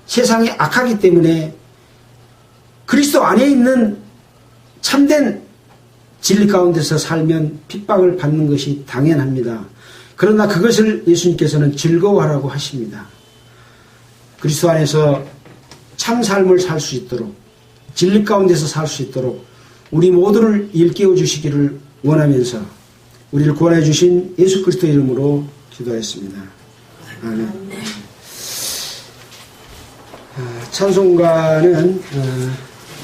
세상이 악하기 때문에 그리스도 안에 있는 참된 진리 가운데서 살면 핍박을 받는 것이 당연합니다. 그러나 그것을 예수님께서는 즐거워하라고 하십니다. 그리스도 안에서 참 삶을 살 수 있도록 진리 가운데서 살 수 있도록 우리 모두를 일깨워 주시기를 원하면서 우리를 구원해 주신 예수 그리스도 이름으로 기도했습니다. 아멘. 찬송가는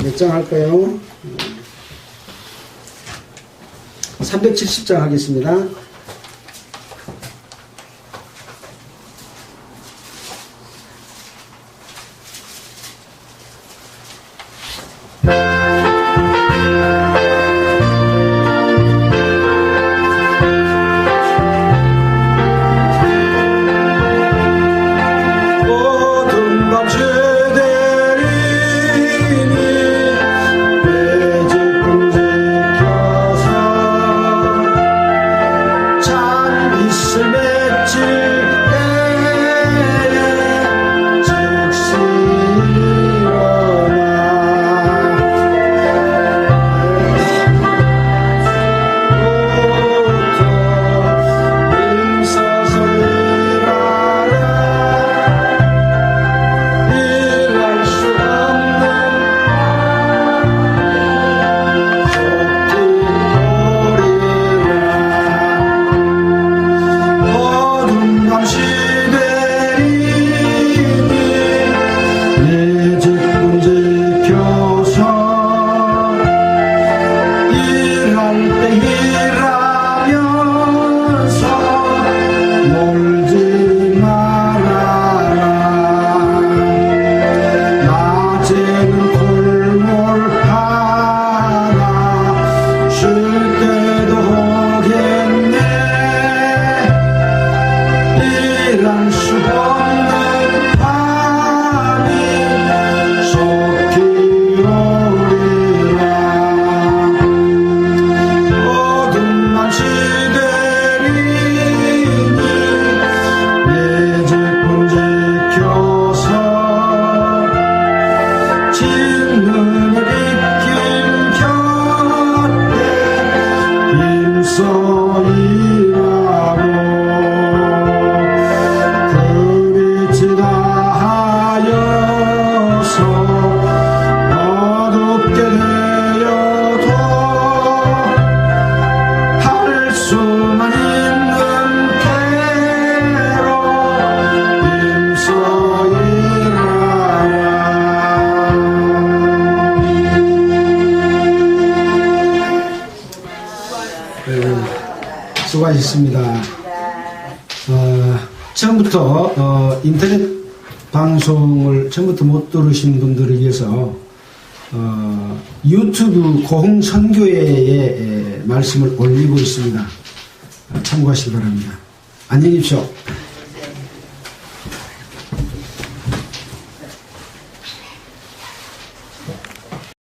몇 장 할까요? 370장 하겠습니다. 수고하셨습니다. 처음부터 인터넷 방송을 처음부터 못 들으신 분들을 위해서 유튜브 고흥 선교회의 말씀을 올리고 있습니다. 참고하시기 바랍니다. 안녕히 계십시오.